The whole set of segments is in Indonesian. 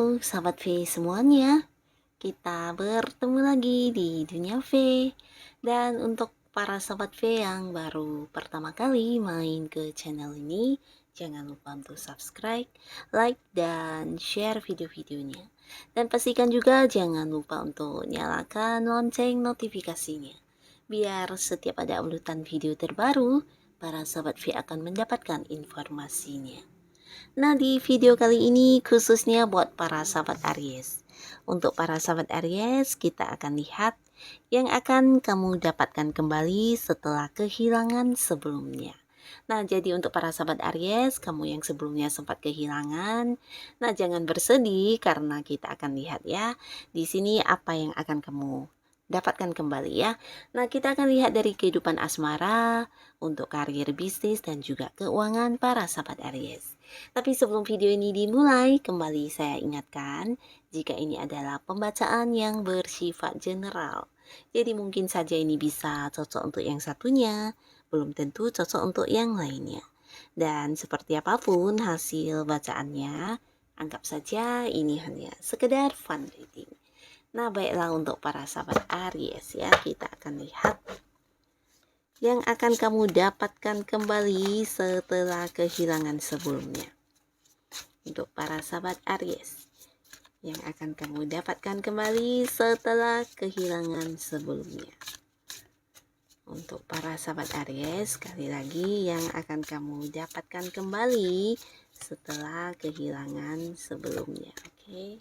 Halo sahabat V semuanya, kita bertemu lagi di dunia V. Dan untuk para sahabat V yang baru pertama kali main ke channel ini, jangan lupa untuk subscribe, like, dan share video-videonya. Dan pastikan juga jangan lupa untuk nyalakan lonceng notifikasinya, biar setiap ada uploadan video terbaru, para sahabat V akan mendapatkan informasinya. Nah, di video kali ini khususnya buat para sahabat Aries. Untuk para sahabat Aries, kita akan lihat yang akan kamu dapatkan kembali setelah kehilangan sebelumnya. Nah, jadi untuk para sahabat Aries, kamu yang sebelumnya sempat kehilangan, nah jangan bersedih karena kita akan lihat ya di sini apa yang akan kamu dapatkan kembali ya. Nah, kita akan lihat dari kehidupan asmara, untuk karir, bisnis, dan juga keuangan para sahabat Aries. Tapi sebelum video ini dimulai, kembali saya ingatkan, jika ini adalah pembacaan yang bersifat general. Jadi mungkin saja ini bisa cocok untuk yang satunya, belum tentu cocok untuk yang lainnya. Dan seperti apapun hasil bacaannya, anggap saja ini hanya sekedar fun reading. Nah, baiklah untuk para sahabat Aries ya, kita akan lihat yang akan kamu dapatkan kembali setelah kehilangan sebelumnya. Untuk para sahabat Aries, yang akan kamu dapatkan kembali setelah kehilangan sebelumnya. Untuk para sahabat Aries, sekali lagi yang akan kamu dapatkan kembali setelah kehilangan sebelumnya. Oke.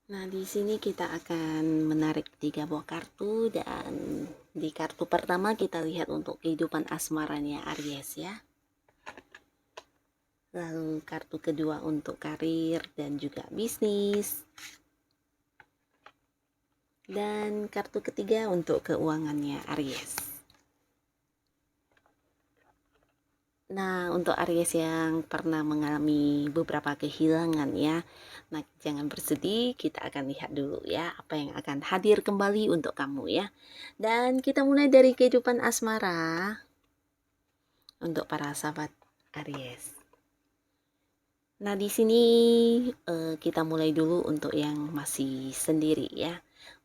Nah, di sini kita akan menarik 3 buah kartu, dan di kartu pertama kita lihat untuk kehidupan asmaranya Aries ya. Lalu kartu kedua untuk karir dan juga bisnis. Dan kartu ketiga untuk keuangannya Aries. Nah, untuk Aries yang pernah mengalami beberapa kehilangan ya, nah jangan bersedih, kita akan lihat dulu ya apa yang akan hadir kembali untuk kamu ya. Dan kita mulai dari kehidupan asmara untuk para sahabat Aries. Nah, di sini kita mulai dulu untuk yang masih sendiri ya.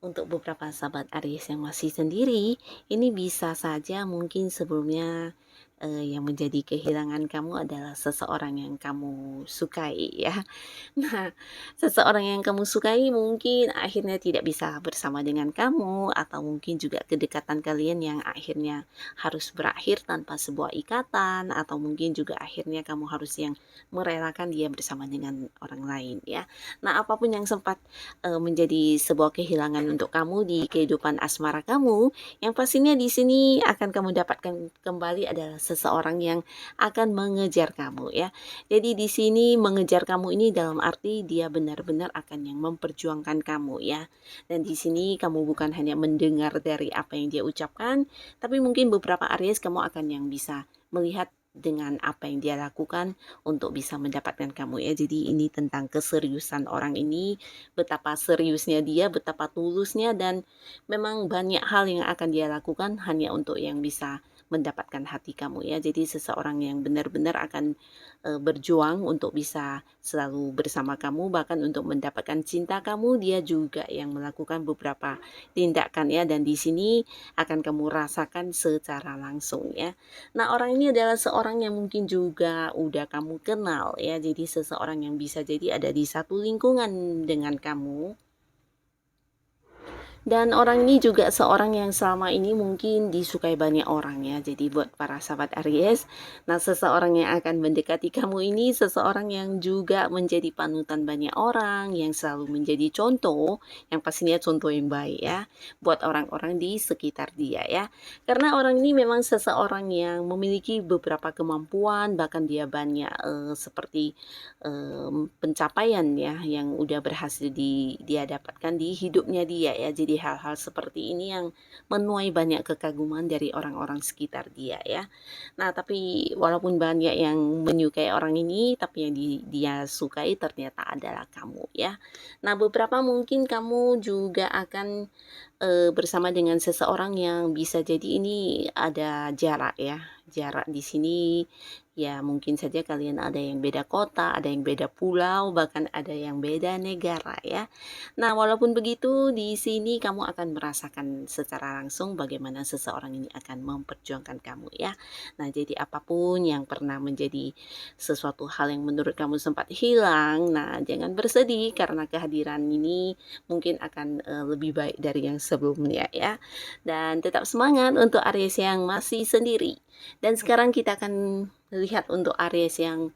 Untuk beberapa sahabat Aries yang masih sendiri, ini bisa saja mungkin sebelumnya yang menjadi kehilangan kamu adalah seseorang yang kamu sukai ya. Nah, seseorang yang kamu sukai mungkin akhirnya tidak bisa bersama dengan kamu, atau mungkin juga kedekatan kalian yang akhirnya harus berakhir tanpa sebuah ikatan, atau mungkin juga akhirnya kamu harus yang merelakan dia bersama dengan orang lain ya. Nah, apapun yang sempat menjadi sebuah kehilangan untuk kamu di kehidupan asmara kamu, yang pastinya di sini akan kamu dapatkan kembali adalah seseorang yang akan mengejar kamu ya. Jadi di sini mengejar kamu ini dalam arti dia benar-benar akan yang memperjuangkan kamu ya. Dan di sini kamu bukan hanya mendengar dari apa yang dia ucapkan, tapi mungkin beberapa Aries kamu akan yang bisa melihat dengan apa yang dia lakukan untuk bisa mendapatkan kamu ya. Jadi ini tentang keseriusan orang ini, betapa seriusnya dia, betapa tulusnya, dan memang banyak hal yang akan dia lakukan hanya untuk yang bisa mendapatkan hati kamu ya. Jadi seseorang yang benar-benar akan berjuang untuk bisa selalu bersama kamu, bahkan untuk mendapatkan cinta kamu, dia juga yang melakukan beberapa tindakan ya, dan di sini akan kamu rasakan secara langsung ya. Nah, orang ini adalah seorang yang mungkin juga udah kamu kenal ya, jadi seseorang yang bisa jadi ada di satu lingkungan dengan kamu. Dan orang ini juga seorang yang selama ini mungkin disukai banyak orang ya. Jadi buat para sahabat Aries, nah seseorang yang akan mendekati kamu ini seseorang yang juga menjadi panutan banyak orang, yang selalu menjadi contoh, yang pastinya contoh yang baik ya buat orang-orang di sekitar dia ya. Karena orang ini memang seseorang yang memiliki beberapa kemampuan, bahkan dia banyak seperti pencapaian ya yang udah berhasil dia dapatkan di hidupnya dia ya. Jadi hal-hal seperti ini yang menuai banyak kekaguman dari orang-orang sekitar dia ya. Nah, tapi walaupun banyak yang menyukai orang ini, tapi yang dia sukai ternyata adalah kamu ya. Nah, beberapa mungkin kamu juga akan bersama dengan seseorang yang bisa jadi ini ada jarak ya. Jarak di sini ya mungkin saja kalian ada yang beda kota, ada yang beda pulau, bahkan ada yang beda negara ya. Nah, walaupun begitu di sini kamu akan merasakan secara langsung bagaimana seseorang ini akan memperjuangkan kamu ya. Nah, jadi apapun yang pernah menjadi sesuatu hal yang menurut kamu sempat hilang, nah jangan bersedih karena kehadiran ini mungkin akan lebih baik dari yang sebelumnya ya. Dan tetap semangat untuk Aries yang masih sendiri. Dan sekarang kita akan lihat untuk Aries yang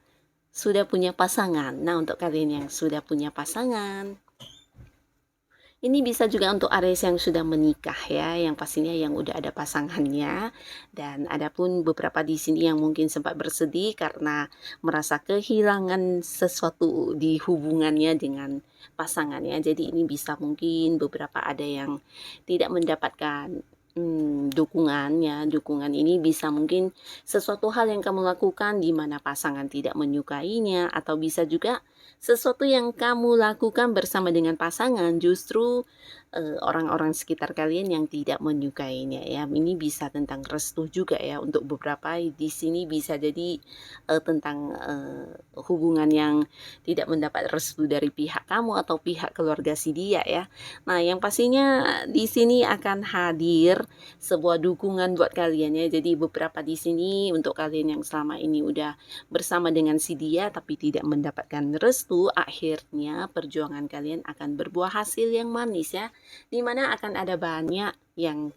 sudah punya pasangan. Nah, untuk kalian yang sudah punya pasangan, ini bisa juga untuk Aries yang sudah menikah ya, yang pastinya yang udah ada pasangannya. Dan adapun beberapa di sini yang mungkin sempat bersedih karena merasa kehilangan sesuatu di hubungannya dengan pasangannya. Jadi ini bisa mungkin beberapa ada yang tidak mendapatkan dukungannya. Dukungan ini bisa mungkin sesuatu hal yang kamu lakukan di mana pasangan tidak menyukainya, atau bisa juga sesuatu yang kamu lakukan bersama dengan pasangan justru orang-orang sekitar kalian yang tidak menyukainya ya. Ini bisa tentang restu juga ya, untuk beberapa di sini bisa jadi tentang hubungan yang tidak mendapat restu dari pihak kamu atau pihak keluarga si dia ya. Nah, yang pastinya di sini akan hadir sebuah dukungan buat kalian ya. Jadi beberapa di sini untuk kalian yang selama ini udah bersama dengan si dia tapi tidak mendapatkan restu, akhirnya perjuangan kalian akan berbuah hasil yang manis ya, dimana akan ada banyak yang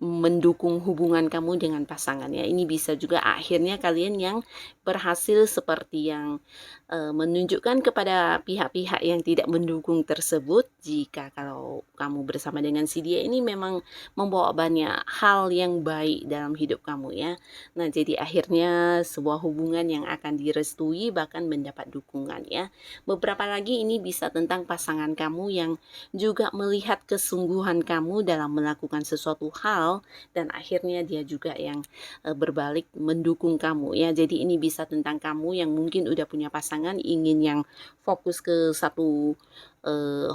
mendukung hubungan kamu dengan pasangannya. Ini bisa juga akhirnya kalian yang berhasil seperti yang menunjukkan kepada pihak-pihak yang tidak mendukung tersebut, jika kalau kamu bersama dengan si dia ini memang membawa banyak hal yang baik dalam hidup kamu ya. Nah, jadi akhirnya sebuah hubungan yang akan direstui bahkan mendapat dukungan ya. Beberapa lagi ini bisa tentang pasangan kamu yang juga melihat kesungguhan kamu dalam melakukan sesuatu hal, dan akhirnya dia juga yang berbalik mendukung kamu ya. Jadi ini bisa tentang kamu yang mungkin udah punya pasangan ingin yang fokus ke satu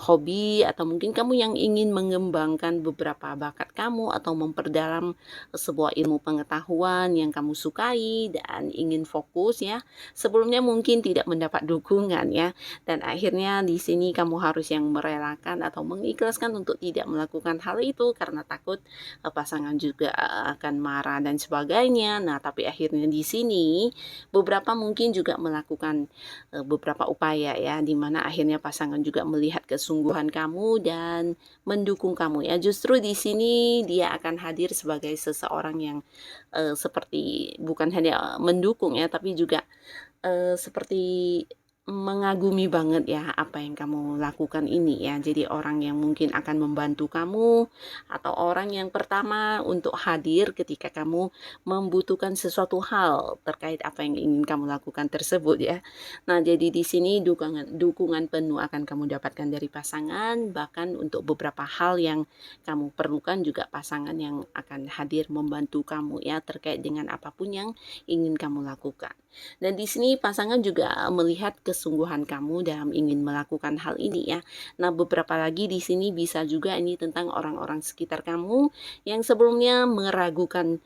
hobi, atau mungkin kamu yang ingin mengembangkan beberapa bakat kamu atau memperdalam sebuah ilmu pengetahuan yang kamu sukai dan ingin fokus ya. Sebelumnya mungkin tidak mendapat dukungan ya, dan akhirnya di sini kamu harus yang merelakan atau mengikhlaskan untuk tidak melakukan hal itu karena takut pasangan juga akan marah dan sebagainya. Nah, tapi akhirnya di sini beberapa mungkin juga melakukan beberapa upaya ya, dimana akhirnya pasangan juga melihat kesungguhan kamu dan mendukung kamu ya. Justru di sini dia akan hadir sebagai seseorang yang seperti bukan hanya mendukung ya, tapi juga seperti mengagumi banget ya apa yang kamu lakukan ini ya. Jadi orang yang mungkin akan membantu kamu, atau orang yang pertama untuk hadir ketika kamu membutuhkan sesuatu hal terkait apa yang ingin kamu lakukan tersebut ya. Nah, jadi di sini dukungan penuh akan kamu dapatkan dari pasangan, bahkan untuk beberapa hal yang kamu perlukan juga pasangan yang akan hadir membantu kamu ya, terkait dengan apapun yang ingin kamu lakukan. Dan di sini pasangan juga melihat kesungguhan kamu dalam ingin melakukan hal ini ya. Nah, beberapa lagi di sini bisa juga ini tentang orang-orang sekitar kamu yang sebelumnya meragukan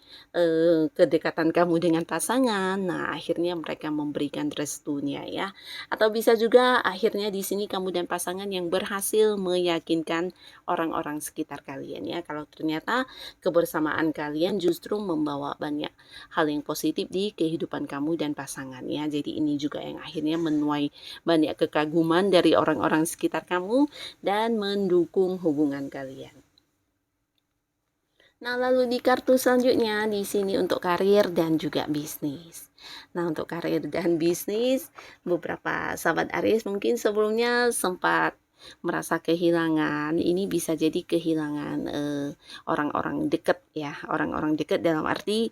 kedekatan kamu dengan pasangan. Nah, akhirnya mereka memberikan restunya ya. Atau bisa juga akhirnya di sini kamu dan pasangan yang berhasil meyakinkan orang-orang sekitar kalian ya, kalau ternyata kebersamaan kalian justru membawa banyak hal yang positif di kehidupan kamu dan pasangan ya. Jadi ini juga yang akhirnya menuai banyak kekaguman dari orang-orang sekitar kamu dan mendukung hubungan kalian. Nah, lalu di kartu selanjutnya di sini untuk karir dan juga bisnis. Nah, untuk karir dan bisnis, beberapa sahabat Aries mungkin sebelumnya sempat merasa kehilangan. Ini bisa jadi kehilangan orang-orang dekat ya, orang-orang dekat dalam arti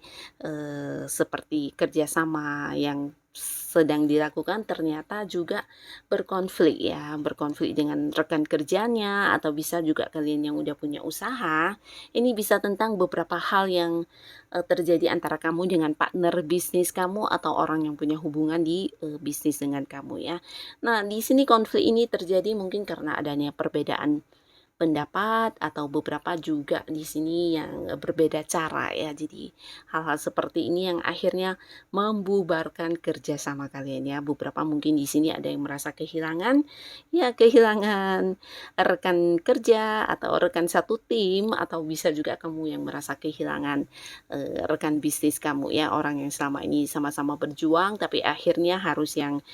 seperti kerjasama yang sedang dilakukan ternyata juga berkonflik ya, berkonflik dengan rekan kerjanya, atau bisa juga kalian yang udah punya usaha. Ini bisa tentang beberapa hal yang terjadi antara kamu dengan partner bisnis kamu atau orang yang punya hubungan di bisnis dengan kamu ya. Nah, di sini konflik ini terjadi mungkin karena adanya perbedaan pendapat atau beberapa juga di sini yang berbeda cara ya. Jadi hal-hal seperti ini yang akhirnya membubarkan kerjasama kalian ya. Beberapa mungkin di sini ada yang merasa kehilangan ya, kehilangan rekan kerja atau rekan satu tim, atau bisa juga kamu yang merasa kehilangan rekan bisnis kamu ya, orang yang selama ini sama-sama berjuang tapi akhirnya harus yang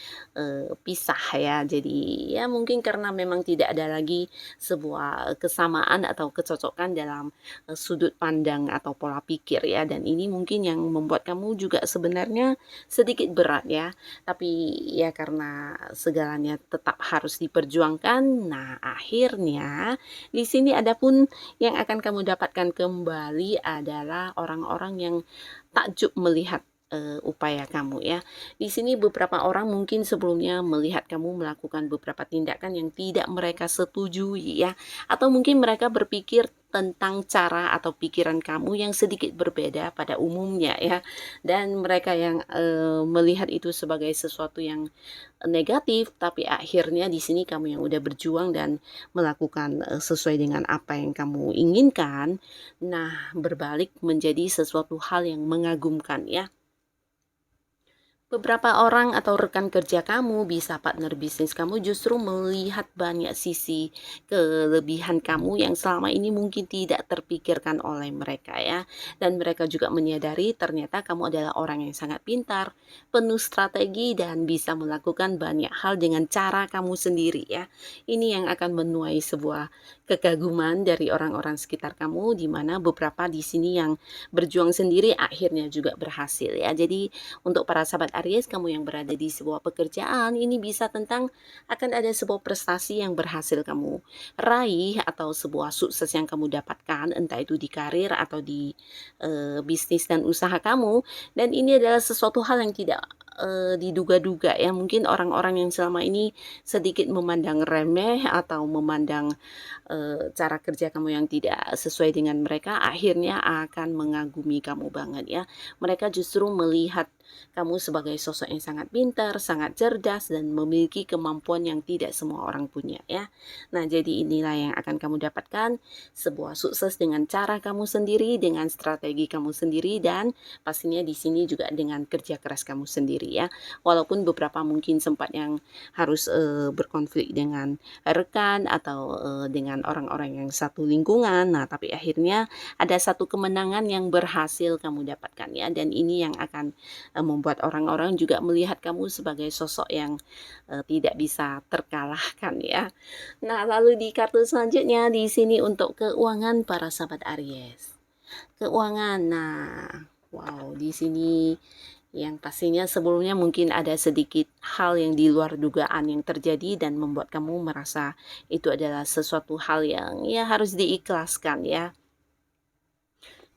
pisah ya. Jadi ya mungkin karena memang tidak ada lagi sebuah kesamaan atau kecocokan dalam sudut pandang atau pola pikir ya, dan ini mungkin yang membuat kamu juga sebenarnya sedikit berat ya, tapi ya karena segalanya tetap harus diperjuangkan. Nah, akhirnya di sini adapun yang akan kamu dapatkan kembali adalah orang-orang yang takjub melihat upaya kamu ya. Di sini beberapa orang mungkin sebelumnya melihat kamu melakukan beberapa tindakan yang tidak mereka setujui ya, atau mungkin mereka berpikir tentang cara atau pikiran kamu yang sedikit berbeda pada umumnya ya, dan mereka yang melihat itu sebagai sesuatu yang negatif, tapi akhirnya di sini kamu yang udah berjuang dan melakukan sesuai dengan apa yang kamu inginkan, nah berbalik menjadi sesuatu hal yang mengagumkan ya. Beberapa orang atau rekan kerja kamu, bisa partner bisnis kamu, justru melihat banyak sisi kelebihan kamu yang selama ini mungkin tidak terpikirkan oleh mereka ya. Dan mereka juga menyadari ternyata kamu adalah orang yang sangat pintar, penuh strategi, dan bisa melakukan banyak hal dengan cara kamu sendiri ya. Ini yang akan menuai sebuah kekaguman dari orang-orang sekitar kamu, di mana beberapa di sini yang berjuang sendiri akhirnya juga berhasil ya. Jadi untuk para sahabat Aries, kamu yang berada di sebuah pekerjaan, ini bisa tentang akan ada sebuah prestasi yang berhasil kamu raih atau sebuah sukses yang kamu dapatkan, entah itu di karir atau di bisnis dan usaha kamu. Dan ini adalah sesuatu hal yang tidak diduga-duga ya. Mungkin orang-orang yang selama ini sedikit memandang remeh atau memandang cara kerja kamu yang tidak sesuai dengan mereka, akhirnya akan mengagumi kamu banget ya. Mereka justru melihat kamu sebagai sosok yang sangat pintar, sangat cerdas, dan memiliki kemampuan yang tidak semua orang punya ya. Nah, jadi inilah yang akan kamu dapatkan, sebuah sukses dengan cara kamu sendiri, dengan strategi kamu sendiri, dan pastinya di sini juga dengan kerja keras kamu sendiri ya. Walaupun beberapa mungkin sempat yang harus berkonflik dengan rekan atau dengan orang-orang yang satu lingkungan. Nah, tapi akhirnya ada satu kemenangan yang berhasil kamu dapatkan ya, dan ini yang akan membuat orang-orang juga melihat kamu sebagai sosok yang tidak bisa terkalahkan ya. Nah, lalu di kartu selanjutnya di sini untuk keuangan para sahabat Aries. Keuangan. Nah, wow, di sini yang pastinya sebelumnya mungkin ada sedikit hal yang di luar dugaan yang terjadi dan membuat kamu merasa itu adalah sesuatu hal yang ya harus diikhlaskan ya.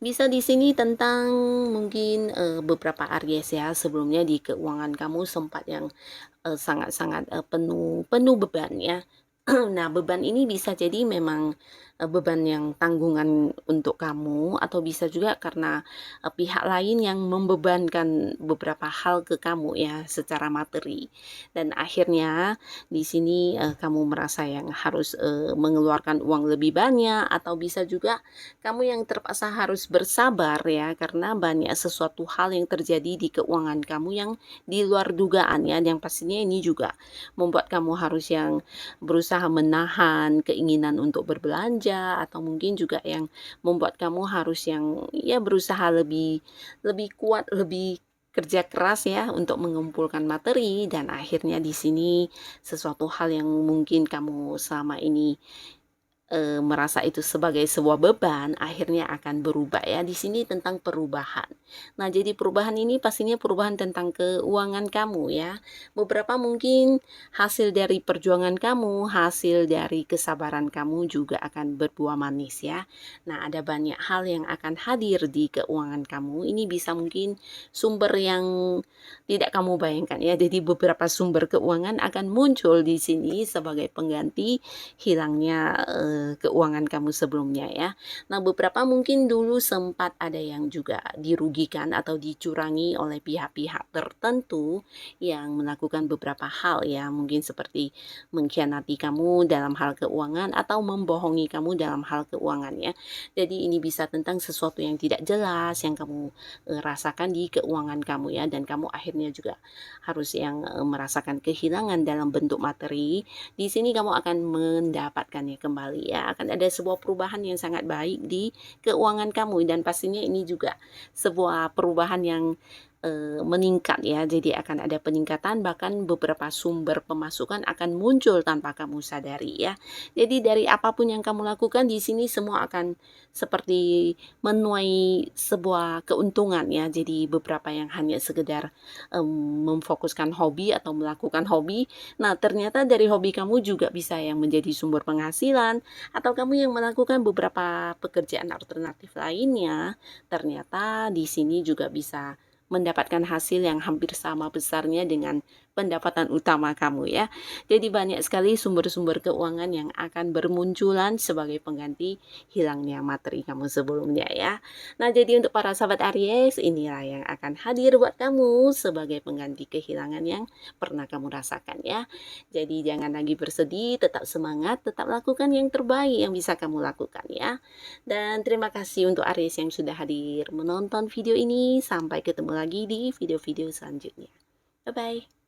Bisa di sini tentang mungkin beberapa Aries ya, sebelumnya di keuangan kamu sempat yang sangat-sangat penuh beban ya. Nah, beban ini bisa jadi memang beban yang tanggungan untuk kamu, atau bisa juga karena pihak lain yang membebankan beberapa hal ke kamu ya secara materi. Dan akhirnya di sini kamu merasa yang harus mengeluarkan uang lebih banyak, atau bisa juga kamu yang terpaksa harus bersabar ya, karena banyak sesuatu hal yang terjadi di keuangan kamu yang di luar dugaan ya, yang pastinya ini juga membuat kamu harus yang berusaha menahan keinginan untuk berbelanja, atau mungkin juga yang membuat kamu harus yang ya berusaha lebih lebih kuat, lebih kerja keras ya untuk mengumpulkan materi. Dan akhirnya di sini sesuatu hal yang mungkin kamu selama ini merasa itu sebagai sebuah beban, akhirnya akan berubah ya. Di sini tentang perubahan. Nah, jadi perubahan ini pastinya perubahan tentang keuangan kamu ya. Beberapa mungkin hasil dari perjuangan kamu, hasil dari kesabaran kamu juga akan berbuah manis ya. Nah, ada banyak hal yang akan hadir di keuangan kamu. Ini bisa mungkin sumber yang tidak kamu bayangkan ya. Jadi beberapa sumber keuangan akan muncul di sini sebagai pengganti hilangnya keuangan kamu sebelumnya ya. Nah, beberapa mungkin dulu sempat ada yang juga dirugikan atau dicurangi oleh pihak-pihak tertentu yang melakukan beberapa hal ya, mungkin seperti mengkhianati kamu dalam hal keuangan atau membohongi kamu dalam hal keuangan ya. Jadi ini bisa tentang sesuatu yang tidak jelas yang kamu rasakan di keuangan kamu ya, dan kamu akhirnya juga harus yang merasakan kehilangan dalam bentuk materi. Di sini kamu akan mendapatkannya kembali ya, akan ada sebuah perubahan yang sangat baik di keuangan kamu, dan pastinya ini juga sebuah perubahan yang meningkat ya. Jadi akan ada peningkatan, bahkan beberapa sumber pemasukan akan muncul tanpa kamu sadari ya. Jadi dari apapun yang kamu lakukan di sini semua akan seperti menuai sebuah keuntungan ya. Jadi beberapa yang hanya sekedar memfokuskan hobi atau melakukan hobi, nah ternyata dari hobi kamu juga bisa yang menjadi sumber penghasilan, atau kamu yang melakukan beberapa pekerjaan alternatif lainnya, ternyata di sini juga bisa mendapatkan hasil yang hampir sama besarnya dengan pendapatan utama kamu ya. Jadi banyak sekali sumber-sumber keuangan yang akan bermunculan sebagai pengganti hilangnya materi kamu sebelumnya ya. Nah, jadi untuk para sahabat Aries, inilah yang akan hadir buat kamu sebagai pengganti kehilangan yang pernah kamu rasakan ya. Jadi jangan lagi bersedih, tetap semangat, tetap lakukan yang terbaik yang bisa kamu lakukan ya. Dan terima kasih untuk Aries yang sudah hadir menonton video ini. Sampai ketemu lagi di video-video selanjutnya. Bye-bye.